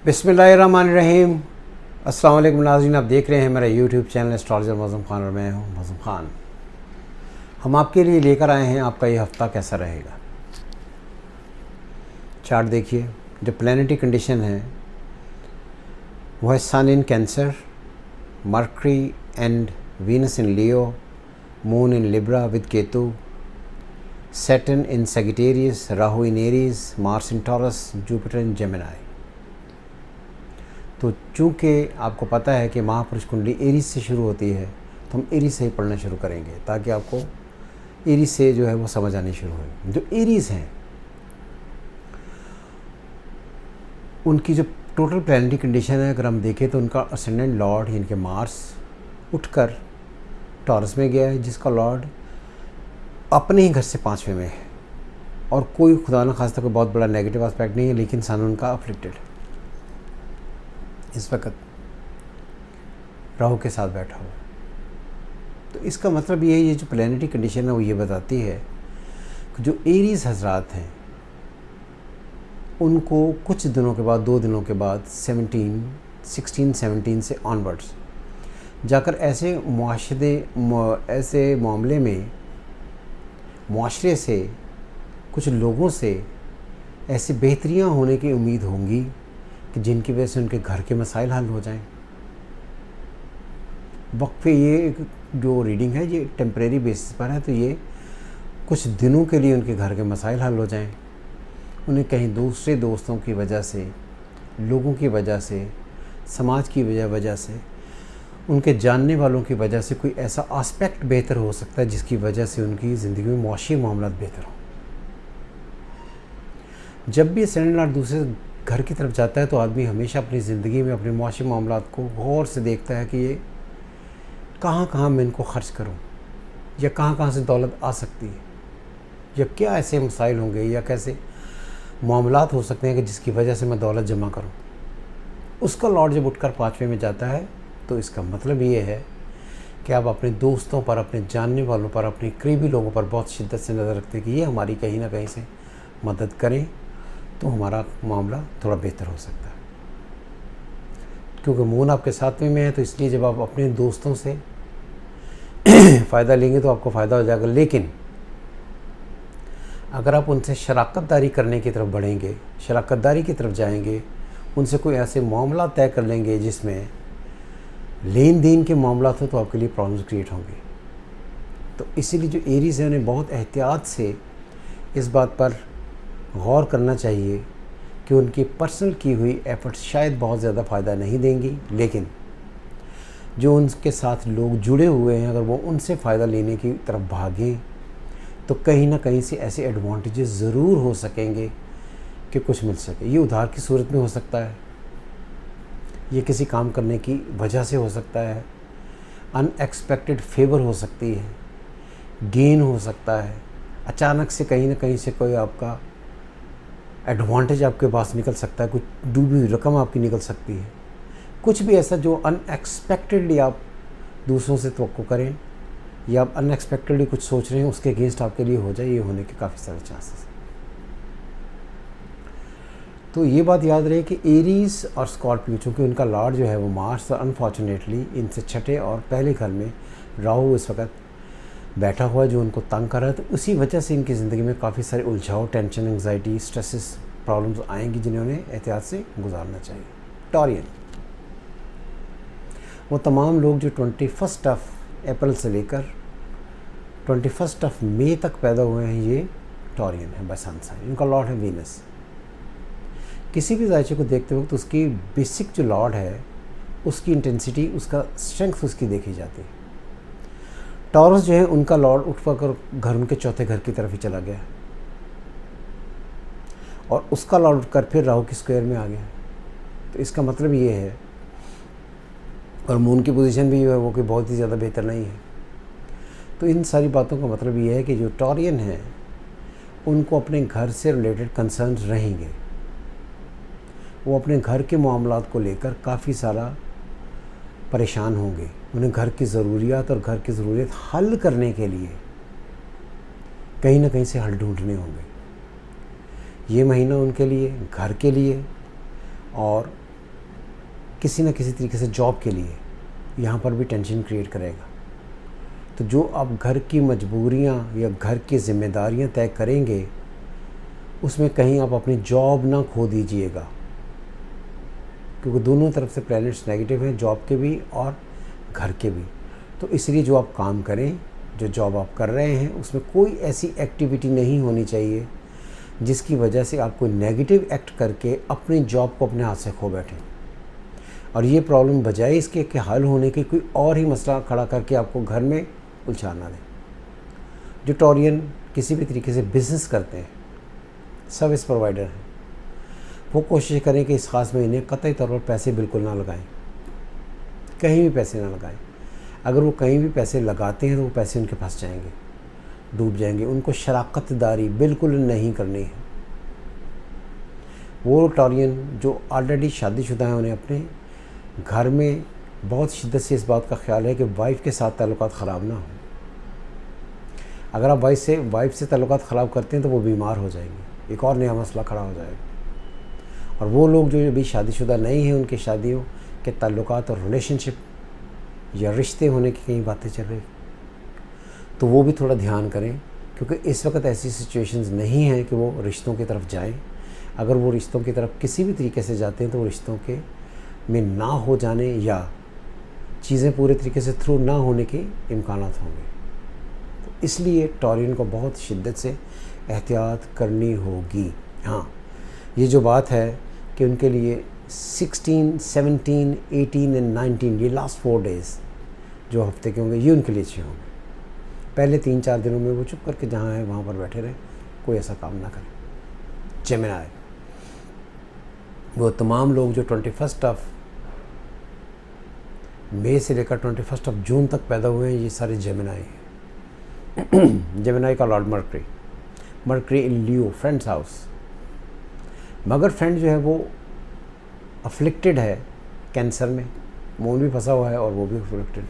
बिस्मिल्लाहिर्रहमानिर्रहीम। अस्सलाम वालेकुम नाज़रीन, आप देख रहे हैं मेरा यूट्यूब चैनल एस्ट्रोलॉजर मौज़ूम खान और मैं हूं मौज़ूम खान। हम आपके लिए लेकर आए हैं आपका ये हफ़्ता कैसा रहेगा। चार्ट देखिए, जो प्लैनेटरी कंडीशन है वो है Sun in Cancer, Mercury and Venus in Leo, Moon in Libra with Ketu, Saturn in Sagittarius, Rahu in Aries, Mars in Taurus, Jupiter in Gemini. तो चूँकि आपको पता है कि महापुरुष कुंडली एरीज से शुरू होती है, तो हम एरीज से ही पढ़ना शुरू करेंगे ताकि आपको एरीज से जो है वो समझ आनी शुरू हो। जो एरीज हैं उनकी जो टोटल प्लैनेटरी कंडीशन है, अगर हम देखें तो उनका असेंडेंट लॉर्ड यानी कि मार्स उठकर टॉरस में गया है, जिसका लॉर्ड अपने ही घर से 5वें में है और कोई खुदा न खास्ता कोई बहुत बड़ा नेगेटिव एस्पेक्ट नहीं है, लेकिन सन उनका अफ्लिक्टेड इस वक्त राहु के साथ बैठा हुआ। तो इसका मतलब ये है, ये जो प्लैनेटरी कंडीशन है वो ये बताती है कि जो एरीज हजरात हैं उनको कुछ दिनों के बाद, 2 दिनों के बाद 16-17 से ऑनवर्ड्स जाकर ऐसे मामले में मुआशरे से कुछ लोगों से ऐसी बेहतरियाँ होने की उम्मीद होंगी कि जिनकी वजह से उनके घर के मसाइल हल हो जाएं। वक्फे ये जो रीडिंग है ये टेम्परेरी बेसिस पर है, तो ये कुछ दिनों के लिए उनके घर के मसाइल हल हो जाएं। उन्हें कहीं दूसरे दोस्तों की वजह से, लोगों की वजह से, समाज की वजह से, उनके जानने वालों की वजह से कोई ऐसा आस्पेक्ट बेहतर हो सकता है जिसकी वजह से उनकी ज़िंदगी में मुआशी मामला बेहतर हो। जब भी असेंडेंट लॉर्ड दूसरे घर की तरफ जाता है तो आदमी हमेशा अपनी ज़िंदगी में अपने मुआशी मामलात को गौर से देखता है कि ये कहाँ कहाँ मैं इनको खर्च करूँ, या कहाँ कहाँ से दौलत आ सकती है, या क्या ऐसे मसाइल होंगे या कैसे मामलात हो सकते हैं कि जिसकी वजह से मैं दौलत जमा करूँ। उसका लॉर्ड जब उठकर 5वें में जाता है तो इसका मतलब ये है कि आप अपने दोस्तों पर, अपने जानने वालों पर, अपने करीबी लोगों पर बहुत शिद्दत से नज़र रखते हैं कि ये हमारी कहीं ना कहीं से मदद करें तो हमारा मामला थोड़ा बेहतर हो सकता है। क्योंकि मून आपके 7वें में है, तो इसलिए जब आप अपने दोस्तों से फ़ायदा लेंगे तो आपको फ़ायदा हो जाएगा। लेकिन अगर आप उनसे शराकतदारी करने की तरफ बढ़ेंगे, शराकतदारी की तरफ जाएंगे, उनसे कोई ऐसे मामला तय कर लेंगे जिसमें लेन देन के मामला हो, तो आपके लिए प्रॉब्लम्स क्रिएट होंगे। तो इसीलिए जो एरीज हैं उन्हें बहुत एहतियात से इस बात पर गौर करना चाहिए कि उनकी पर्सनल की हुई एफर्ट्स शायद बहुत ज़्यादा फ़ायदा नहीं देंगी, लेकिन जो उनके साथ लोग जुड़े हुए हैं अगर वो उनसे फ़ायदा लेने की तरफ भागें तो कहीं ना कहीं से ऐसे एडवांटेजेस ज़रूर हो सकेंगे कि कुछ मिल सके। ये उधार की सूरत में हो सकता है, ये किसी काम करने की वजह से हो सकता है, अनएक्सपेक्टेड फेवर हो सकती है, गेन हो सकता है, अचानक से कहीं ना कहीं से कोई आपका एडवांटेज आपके पास निकल सकता है, कुछ डूबी हुई रकम आपकी निकल सकती है, कुछ भी ऐसा जो अनएक्सपेक्टेडली आप दूसरों से तवक्को करें या आप अनएक्सपेक्टेडली कुछ सोच रहे हैं उसके अगेंस्ट आपके लिए हो जाए, ये होने के काफ़ी सारे चांसेस हैं। तो ये बात याद रहे कि एरीज और स्कॉर्पियो, चूँकि उनका लॉर्ड जो है वो मार्स, और अनफॉर्चुनेटली इनसे छठे और पहले घर में राहु इस वक्त बैठा हुआ है जो उनको तंग कर रहा है। तो उसी वजह से इनकी ज़िंदगी में काफ़ी सारे उलझाव, टेंशन, एंग्जाइटी, स्ट्रेसेस, प्रॉब्लम्स आएंगी जिन्हें उन्हें एहतियात से गुजारना चाहिए। टॉरियन वो तमाम लोग जो 21 अप्रैल से लेकर 21 मई तक पैदा हुए हैं, ये टॉरियन है बाय सन साइन। इनका लॉर्ड है वीनस। किसी भी जायचे को देखते वक्त उसकी बेसिक जो लॉर्ड है उसकी इंटेंसिटी, उसका स्ट्रेंथ उसकी देखी जाती है। टॉरस जो है उनका लॉर्ड उठकर घर उनके चौथे घर की तरफ ही चला गया और उसका लॉर्ड उठकर फिर राहु की स्क्वायर में आ गया। तो इसका मतलब ये है, और मून की पोजीशन भी है वो कि बहुत ही ज़्यादा बेहतर नहीं है। तो इन सारी बातों का मतलब ये है कि जो टॉरियन है उनको अपने घर से रिलेटेड कंसर्न्स रहेंगे। वो अपने घर के मामलात को लेकर काफ़ी सारा परेशान होंगे। उन्हें घर की ज़रूरियात और घर की ज़रूरियत हल करने के लिए कहीं ना कहीं से हल ढूंढने होंगे। ये महीना उनके लिए, घर के लिए और किसी न किसी तरीके से जॉब के लिए यहाँ पर भी टेंशन क्रिएट करेगा। तो जो आप घर की मजबूरियाँ या घर की ज़िम्मेदारियाँ तय करेंगे उसमें कहीं आप अपनी जॉब ना खो दीजिएगा, क्योंकि दोनों तरफ से प्लैनेट्स नेगेटिव हैं, जॉब के भी और घर के भी। तो इसलिए जो आप काम करें, जो जॉब आप कर रहे हैं, उसमें कोई ऐसी एक्टिविटी नहीं होनी चाहिए जिसकी वजह से आप कोई नेगेटिव एक्ट करके अपनी जॉब को अपने हाथ से खो बैठें और ये प्रॉब्लम बजाय इसके कि हल होने के कोई और ही मसला खड़ा करके आपको घर में उलझा ना दें। जो टॉरियन किसी भी तरीके से बिज़नेस करते हैं, सर्विस प्रोवाइडर हैं, वो कोशिश करें कि इस ख़ास महीने कतई तौर पर पैसे बिल्कुल ना लगाएं, कहीं भी पैसे ना लगाएं। अगर वो कहीं भी पैसे लगाते हैं तो वो पैसे उनके फंस जाएंगे, डूब जाएंगे। उनको शराकतदारी बिल्कुल नहीं करनी है। वो टॉरियन जो ऑलरेडी शादीशुदा हैं, उन्हें अपने घर में बहुत शिद्दत से इस बात का ख्याल है कि वाइफ के साथ ताल्लुकात ख़राब ना हो। अगर आप वाइफ से ताल्लुकात ख़राब करते हैं तो वो बीमार हो जाएंगे, एक और नया मसला खड़ा हो जाएगा। और वो लोग जो अभी शादीशुदा नहीं हैं, उनके शादियों के ताल्लुकात और रिलेशनशिप या रिश्ते होने की कई बातें चल रही, तो वो भी थोड़ा ध्यान करें, क्योंकि इस वक्त ऐसी सिचुएशंस नहीं हैं कि वो रिश्तों की तरफ जाएं। अगर वो रिश्तों की तरफ किसी भी तरीके से जाते हैं तो वो रिश्तों के में ना हो जाने या चीज़ें पूरे तरीके से थ्रू ना होने के इम्कानात होंगे। तो इसलिए टॉरियन को बहुत शिद्दत से एहतियात करनी होगी। हाँ, ये जो बात है कि उनके लिए 16, 17, 18 एंड 19 ये लास्ट 4 डेज़ जो हफ्ते के होंगे, ये उनके लिए अच्छे होंगे। पहले 3-4 दिनों में वो चुप करके जहाँ है वहाँ पर बैठे रहें, कोई ऐसा काम ना करें। जेमिनी, वो तमाम लोग जो 21 मई से लेकर 21 जून तक पैदा हुए हैं, ये सारे जेमिनी हैं। जेमिनी का लॉर्ड मर्करी इन लियो, फ्रेंड्स हाउस। मगर फ्रेंड जो है वो अफ्लिक्टेड है कैंसर में, मून भी फंसा हुआ है और वो भी अफ्लिक्टेड।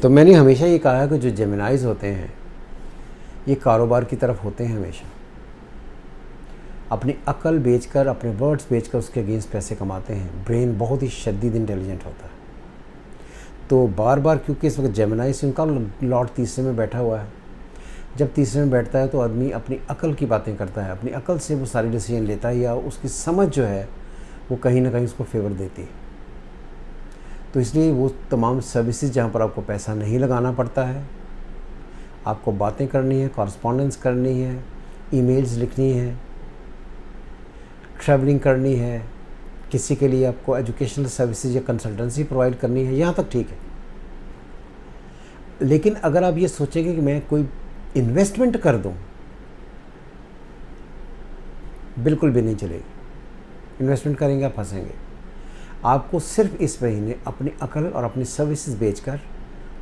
तो मैंने हमेशा ये कहा है कि जो जेमिनाइज होते हैं ये कारोबार की तरफ होते हैं हमेशा। अपनी अकल बेचकर, अपने वर्ड्स बेचकर उसके अगेंस्ट पैसे कमाते हैं। ब्रेन बहुत ही शदीद इंटेलिजेंट होता है। तो बार बार, क्योंकि इस वक्त जेमिनी से उनका लॉर्ड तीसरे में बैठा हुआ है, जब तीसरे में बैठता है तो आदमी अपनी अकल की बातें करता है, अपनी अकल से वो सारी डिसीजन लेता है, या उसकी समझ जो है वो कहीं ना कहीं उसको फेवर देती है। तो इसलिए वो तमाम सर्विसेज जहाँ पर आपको पैसा नहीं लगाना पड़ता है, आपको बातें करनी है, कॉरस्पॉन्डेंस करनी है, ईमेल्स लिखनी है, ट्रैवलिंग करनी है, किसी के लिए आपको एजुकेशनल सर्विसेज या कंसल्टेंसी प्रोवाइड करनी है, यहाँ तक ठीक है। लेकिन अगर आप ये सोचेंगे कि मैं कोई इन्वेस्टमेंट कर दूं, बिल्कुल भी नहीं चलेगी। इन्वेस्टमेंट करेंगे आप फंसेंगे। आपको सिर्फ इस महीने अपनी अकल और अपनी सर्विसेज बेचकर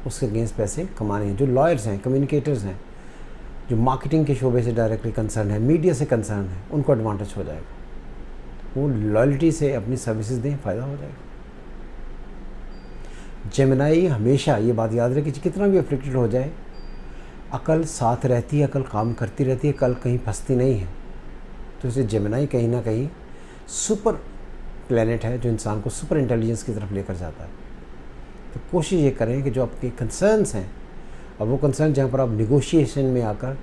उसके अगेंस्ट पैसे कमाने हैं। जो लॉयर्स हैं, कम्युनिकेटर्स हैं, जो मार्केटिंग के शोबे से डायरेक्टली कंसर्न है, मीडिया से कंसर्न है, उनको एडवांटेज हो जाएगा। वो लॉयल्टी से अपनी सर्विसेज दें, फ़ायदा हो जाएगा। जेमिनी हमेशा ये बात याद रखें कि कितना भी अफ्लिक्टेड हो जाए, अकल साथ रहती है, अकल काम करती रहती है, कल कहीं फंसती नहीं है। तो इसे जेमिनी कहीं ना कहीं सुपर प्लैनेट है जो इंसान को सुपर इंटेलिजेंस की तरफ लेकर जाता है। तो कोशिश ये करें कि जो आपके कंसर्न्स हैं, और वो कंसर्न जहाँ पर आप निगोशिएशन में आकर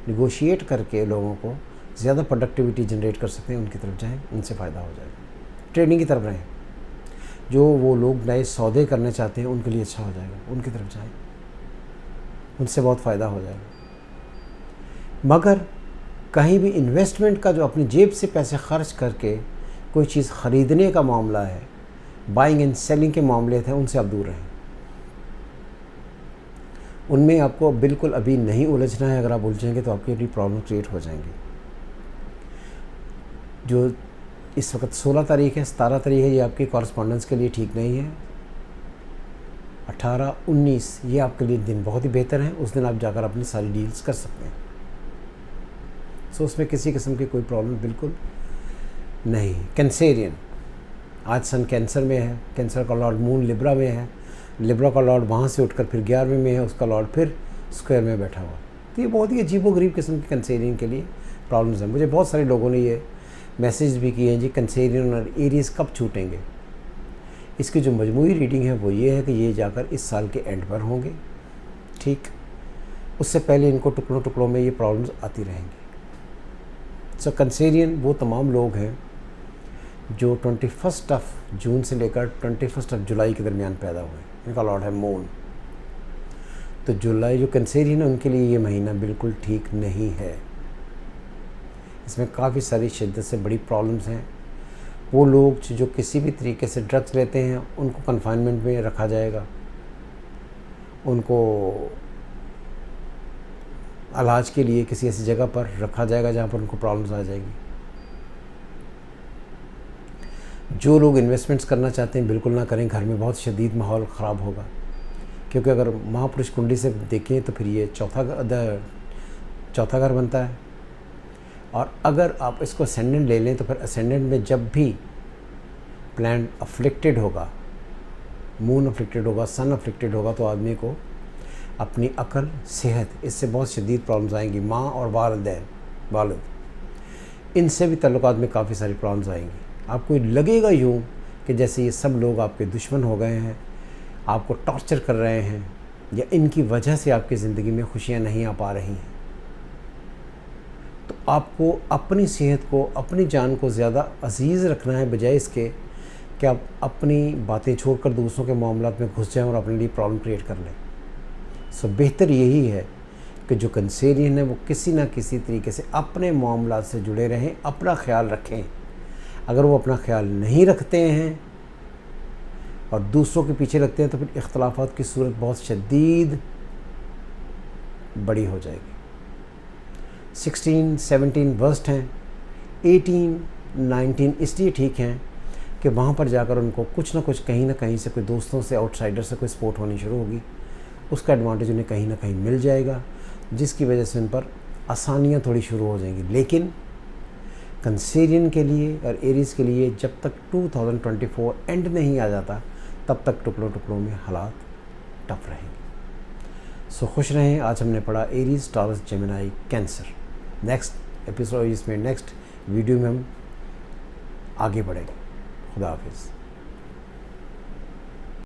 निगोशिएट करके लोगों को ज़्यादा प्रोडक्टिविटी जनरेट कर सकते हैं, उनकी तरफ जाएँ, उनसे फ़ायदा हो जाएगा। ट्रेडिंग की तरफ रहें। जो वो लोग नए सौदे करने चाहते हैं उनके लिए अच्छा हो जाएगा, उनकी तरफ जाएँ, उनसे बहुत फ़ायदा हो जाएगा। मगर कहीं भी इन्वेस्टमेंट का, जो अपनी जेब से पैसे खर्च करके कोई चीज़ ख़रीदने का मामला है, बाइंग एंड सेलिंग के मामले थे, उनसे आप दूर रहें। उनमें आपको बिल्कुल अभी नहीं उलझना है। अगर आप उलझेंगे तो आपके लिए प्रॉब्लम क्रिएट हो जाएंगी। जो इस वक्त 16 तारीख है, 17 तारीख है, ये आपकी कॉरस्पॉन्डेंस के लिए ठीक नहीं है। 18, 19 ये आपके लिए दिन बहुत ही बेहतर है। उस दिन आप जाकर अपनी सारी डील्स कर सकते हैं। सो उसमें किसी किस्म की कोई प्रॉब्लम बिल्कुल नहीं। कैंसेरियन, आज सन कैंसर में है, कैंसर का लॉर्ड मून लिब्रा में है, लिब्रा का लॉर्ड वहाँ से उठकर फिर 11वें में है, उसका लॉर्ड फिर स्क्वायर में बैठा हुआ। तो ये बहुत ही अजीबोगरीब किस्म के कैंसेरियन के लिए प्रॉब्लम्स हैं। मुझे बहुत सारे लोगों ने ये मैसेज भी किए हैं जी कैंसेरियन और एरीज कब छूटेंगे। इसकी जो मजमूई रीडिंग है वो ये है कि ये जाकर इस साल के एंड पर होंगे, ठीक। उससे पहले इनको टुकड़ों टुकड़ों में ये प्रॉब्लम्स आती रहेंगी। सो कैंसेरियन वो तमाम लोग हैं जो 21 जून से लेकर 21 जुलाई के दरमियान पैदा हुए, इनका लॉर्ड है मून। तो जुलाई जो कैंसेरियन है उनके लिए ये महीना बिल्कुल ठीक नहीं है। इसमें काफ़ी सारी शिद्दत से बड़ी प्रॉब्लम्स हैं। वो लोग जो किसी भी तरीके से ड्रग्स लेते हैं उनको कन्फाइनमेंट में रखा जाएगा, उनको इलाज के लिए किसी ऐसी जगह पर रखा जाएगा जहाँ पर उनको प्रॉब्लम्स आ जाएगी। जो लोग इन्वेस्टमेंट्स करना चाहते हैं बिल्कुल ना करें, घर में बहुत शदीद माहौल ख़राब होगा। क्योंकि अगर महापुरुष कुंडली से देखें तो फिर ये चौथा घर बनता है। और अगर आप इसको असेंडेंट ले लें तो फिर असेंडेंट में जब भी प्लैनेट अफ्लिक्टेड होगा, मून अफ्लिक्टेड होगा, सन अफ्लिक्टेड होगा, तो आदमी को अपनी अकल, सेहत, इससे बहुत शदीद प्रॉब्लम्स आएंगी। माँ और वालिद इनसे भी ताल्लुकात में काफ़ी सारी प्रॉब्लम्स आएंगी। आपको लगेगा यूँ कि जैसे ये सब लोग आपके दुश्मन हो गए हैं, आपको टॉर्चर कर रहे हैं, या इनकी वजह से आपकी ज़िंदगी में खुशियाँ नहीं आ पा रही हैं। तो आपको अपनी सेहत को, अपनी जान को ज़्यादा अजीज़ रखना है, बजाय इसके कि आप अपनी बातें छोड़कर दूसरों के मामलात में घुस जाएं और अपने लिए प्रॉब्लम क्रिएट कर लें। सो बेहतर यही है कि जो कैंसेरियन है वो किसी ना किसी तरीके से अपने मामलात से जुड़े रहें, अपना ख्याल रखें। अगर वो अपना ख्याल नहीं रखते हैं और दूसरों के पीछे लगते हैं तो फिर इख्तलाफात की सूरत बहुत शदीद बड़ी हो जाएगी। 16, 17 वर्स्ट हैं, 18, 19 इसलिए ठीक हैं कि वहाँ पर जाकर उनको कुछ ना कुछ कहीं ना कहीं से कोई दोस्तों से, आउटसाइडर से कोई सपोर्ट होनी शुरू होगी। उसका एडवांटेज उन्हें कहीं ना कहीं मिल जाएगा, जिसकी वजह से उन पर आसानियाँ थोड़ी शुरू हो जाएंगी। लेकिन कैंसेरियन के लिए और एरीज़ के लिए जब तक 2024 एंड नहीं आ जाता तब तक टुकड़ों टुकड़ों में हालात टफ रहेंगे। सो खुश रहें। आज हमने पढ़ा Aries, taurus, Gemini, cancer. Next episode, इसमें नेक्स्ट वीडियो में हम आगे बढ़ेंगे। खुदा हाफिज़।